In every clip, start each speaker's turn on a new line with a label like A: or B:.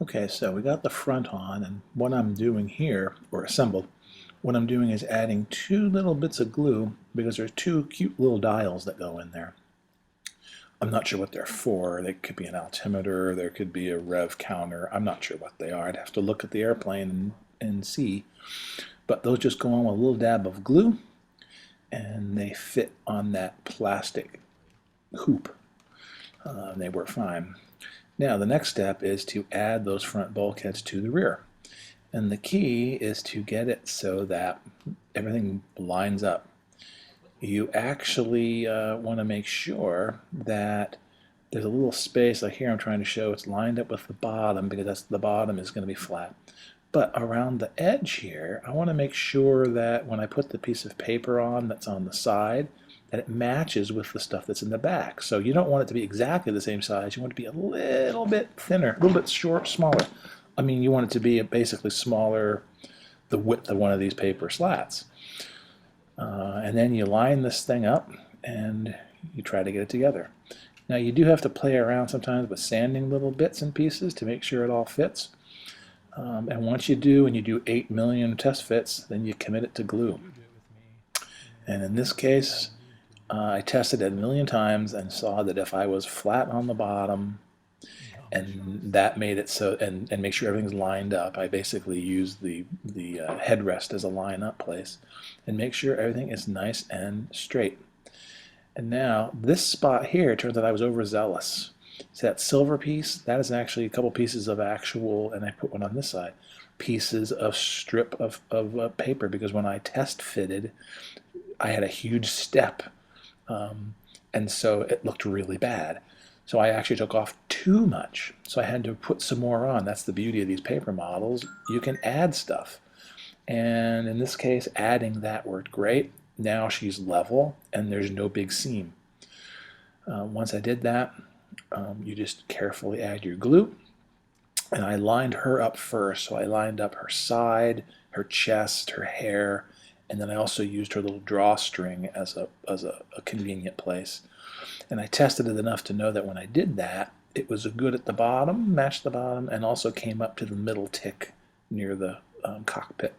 A: Okay, so we got the front on, and what I'm doing here, or assembled, what I'm doing is adding two little bits of glue because there's two cute little dials that go in there. I'm not sure what they're for. They could be an altimeter, there could be a rev counter. I'm not sure what they are. I'd have to look at the airplane and see. But those just go on with a little dab of glue, and they fit on that plastic hoop. They work fine. Now the next step is to add those front bulkheads to the rear. And the key is to get it so that everything lines up. You actually want to make sure that there's a little space, like here I'm trying to show it's lined up with the bottom because the bottom is going to be flat. But around the edge here, I want to make sure that when I put the piece of paper on that's on the side, that it matches with the stuff that's in the back. So you don't want it to be exactly the same size. You want it to be a little bit thinner, a little bit smaller. I mean, you want it to be basically smaller, the width of one of these paper slats. And then you line this thing up and you try to get it together. Now you do have to play around sometimes with sanding little bits and pieces to make sure it all fits. And once you do, and you do 8 million test fits, then you commit it to glue. And in this case, I tested it a million times and saw that if I was flat on the bottom, and that made it so, and make sure everything's lined up, I basically used the headrest as a line up place, and make sure everything is nice and straight. And now this spot here, it turns out I was overzealous. See that silver piece? That is actually a couple pieces of actual, and I put one on this side, pieces of strip of paper, because when I test fitted, I had a huge step, and so it looked really bad. So I actually took off too much. So I had to put some more on. That's the beauty of these paper models. You can add stuff. And in this case, adding that worked great. Now she's level and there's no big seam. Once I did that, you just carefully add your glue. And I lined her up first. So I lined up her side, her chest, her hair, and then I also used her little drawstring as a convenient place. And I tested it enough to know that when I did that, it was good at the bottom, matched the bottom, and also came up to the middle tick near the cockpit.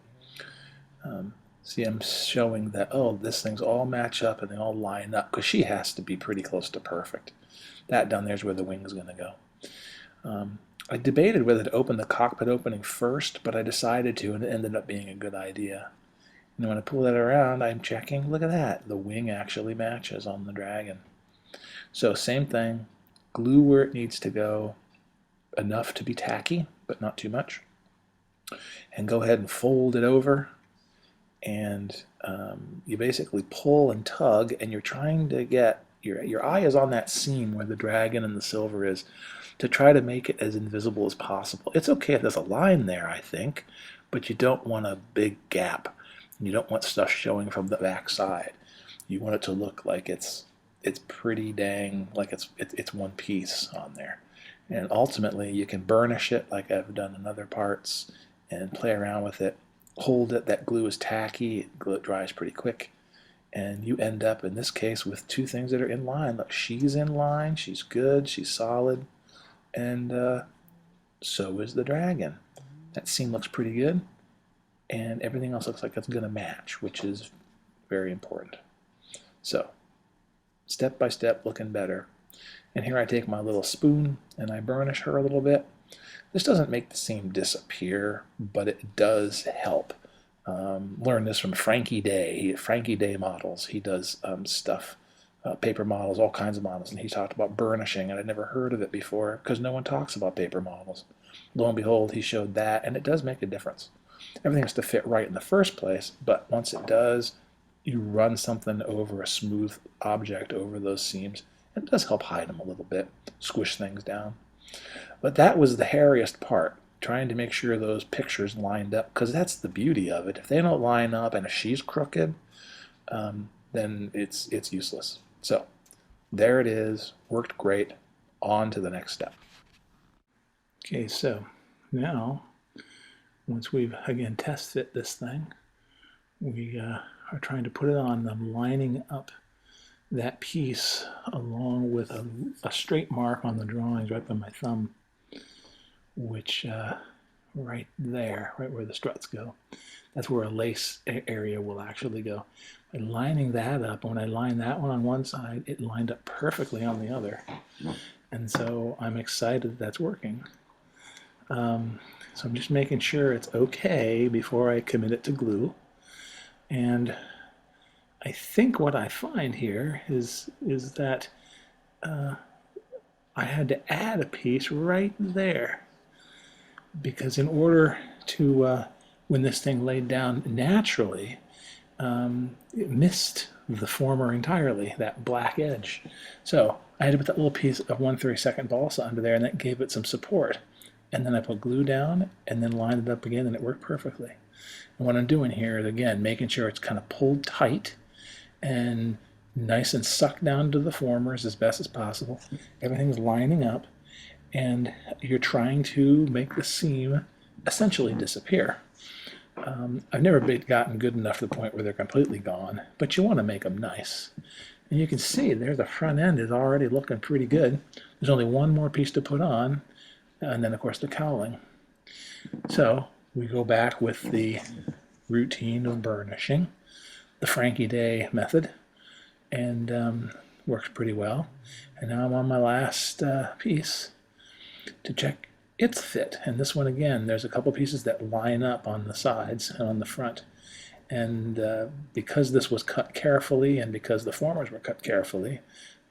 A: See, I'm showing that, oh, this thing's all match up and they all line up, because she has to be pretty close to perfect. That down there is where the wing's going to go. I debated whether to open the cockpit opening first, but I decided to, and it ended up being a good idea. And when I pull that around, I'm checking, look at that, the wing actually matches on the Dragon. So same thing, glue where it needs to go, enough to be tacky, but not too much. And go ahead and fold it over, and you basically pull and tug, and you're trying to get, your eye is on that seam where the Dragon and the silver is, to try to make it as invisible as possible. It's okay if there's a line there, I think, but you don't want a big gap. You don't want stuff showing from the back side. You want it to look like it's pretty dang, like it's one piece on there. And ultimately you can burnish it like I've done in other parts and play around with it. Hold it, that glue is tacky, glue it dries pretty quick, and you end up in this case with two things that are in line. Look, she's in line, she's good, she's solid, and so is the Dragon. That seam looks pretty good, and everything else looks like it's going to match, which is very important. So step by step, looking better. And here I take my little spoon and I burnish her a little bit. This doesn't make the seam disappear, but it does help. Learned this from Frankie Day. Frankie Day models. He does stuff, paper models, all kinds of models, and he talked about burnishing, and I'd never heard of it before because no one talks about paper models. Lo and behold, he showed that, and it does make a difference. Everything has to fit right in the first place, but once it does, you run something over a smooth object over those seams, and it does help hide them a little bit, squish things down. But that was the hairiest part, trying to make sure those pictures lined up, because that's the beauty of it. If they don't line up and if she's crooked, then it's useless. So there it is, worked great. On to the next step. Okay, so now once we've again test fit this thing, we are trying to put it on. I'm lining up that piece along with a straight mark on the drawings right by my thumb which right there, right where the struts go, that's where a lace area will actually go. By lining that up, when I line that one on one side, it lined up perfectly on the other. And so I'm excited that's working. So I'm just making sure it's okay before I commit it to glue. And I think what I find here is that I had to add a piece right there, because in order to, when this thing laid down naturally, it missed the former entirely, that black edge. So I had to put that little piece of 1/32 balsa under there, and that gave it some support. And then I put glue down and then lined it up again, and it worked perfectly. And what I'm doing here is, again, making sure it's kind of pulled tight and nice and sucked down to the formers as best as possible. Everything's lining up, and you're trying to make the seam essentially disappear. I've never gotten good enough to the point where they're completely gone, but you want to make them nice. And you can see there the front end is already looking pretty good. There's only one more piece to put on, and then of course the cowling. So we go back with the routine of burnishing, the Frankie Day method, and works pretty well. And now I'm on my last piece to check its fit. And this one, again, there's a couple pieces that line up on the sides and on the front. And because this was cut carefully, and because the formers were cut carefully,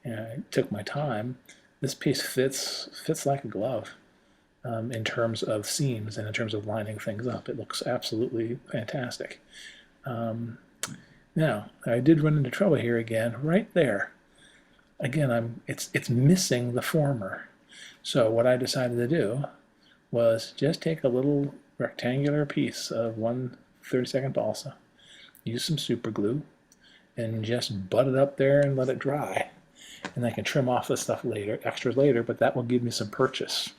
A: and I took my time, this piece fits like a glove. In terms of seams and in terms of lining things up. It looks absolutely fantastic. Now, I did run into trouble here again, right there. Again, it's missing the former. So what I decided to do was just take a little rectangular piece of 1/32 balsa, use some super glue, and just butt it up there and let it dry. And I can trim off the stuff later, extras later, but that will give me some purchase.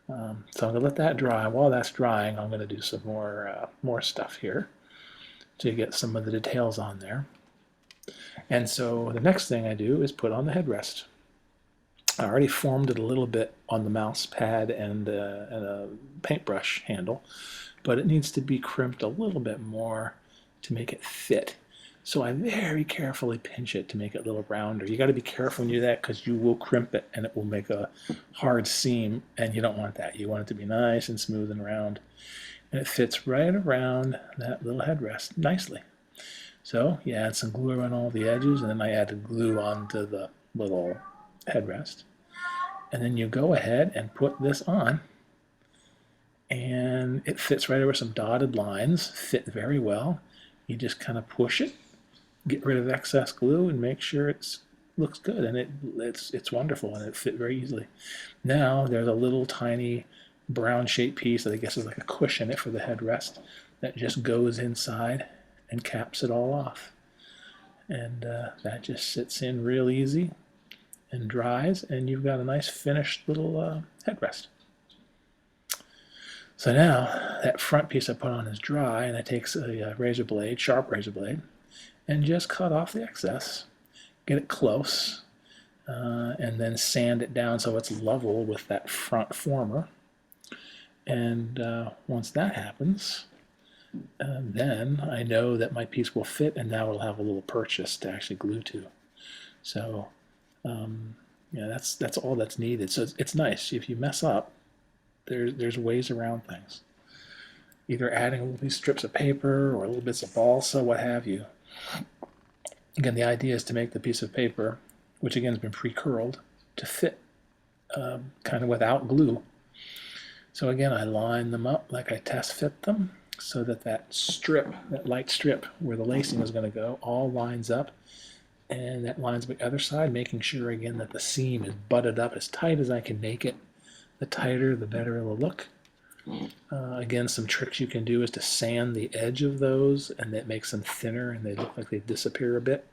A: So I'm going to let that dry. While that's drying, I'm going to do some more stuff here to get some of the details on there. And so the next thing I do is put on the headrest. I already formed it a little bit on the mouse pad and a paintbrush handle, but it needs to be crimped a little bit more to make it fit. So I very carefully pinch it to make it a little rounder. You got to be careful when you do that, because you will crimp it and it will make a hard seam, and you don't want that. You want it to be nice and smooth and round. And it fits right around that little headrest nicely. So you add some glue around all the edges, and then I added glue onto the little headrest. And then you go ahead and put this on, and it fits right over some dotted lines, fit very well. You just kind of push it, get rid of excess glue, and make sure it looks good, and it's wonderful, and it fit very easily. Now there's a little tiny brown shaped piece that I guess is like a cushion it for the headrest that just goes inside and caps it all off, and that just sits in real easy and dries, and you've got a nice finished little headrest. So now that front piece I put on is dry, and I take a razor blade, sharp razor blade, and just cut off the excess, get it close, and then sand it down so it's level with that front former. And once that happens, then I know that my piece will fit, and now it'll have a little purchase to actually glue to. So yeah, that's all that's needed. So it's nice. If you mess up, there's ways around things. Either adding little strips of paper or little bits of balsa, what have you. Again, the idea is to make the piece of paper, which again has been pre-curled, to fit kind of without glue. So again, I line them up like I test fit them, so that that strip, that light strip where the lacing is going to go, all lines up, and that lines up the other side, making sure again that the seam is butted up as tight as I can make it. The tighter, the better it will look. Again, some tricks you can do is to sand the edge of those, and that makes them thinner and they look like they disappear a bit.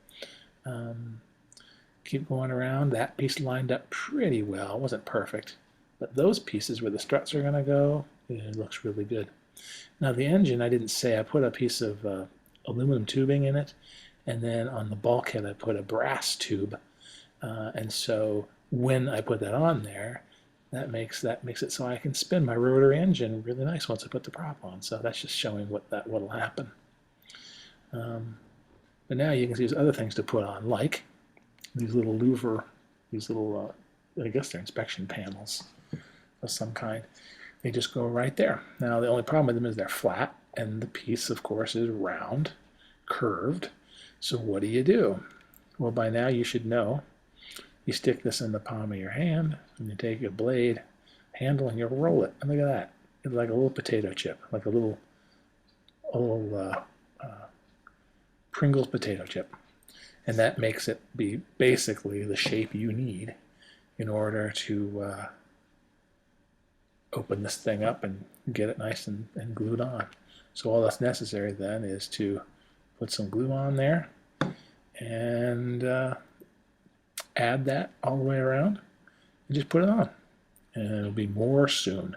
A: Keep going around. That piece lined up pretty well. It wasn't perfect, but those pieces where the struts are going to go, it looks really good. Now the engine, I didn't say, I put a piece of aluminum tubing in it, and then on the bulkhead I put a brass tube. And so when I put that on there, that makes it so I can spin my rotary engine really nice once I put the prop on. So that's just showing what'll happen. But now you can see there's other things to put on, like these little louver, these little, I guess they're inspection panels of some kind. They just go right there. Now the only problem with them is they're flat, and the piece, of course, is round, curved. So what do? Well, by now you should know. You stick this in the palm of your hand, and you take a blade handle and you roll it. And look at that. It's like a little potato chip, like a little Pringles potato chip. And that makes it be basically the shape you need in order to open this thing up and get it nice and glued on. So all that's necessary then is to put some glue on there and add that all the way around and just put it on. And it'll be more soon.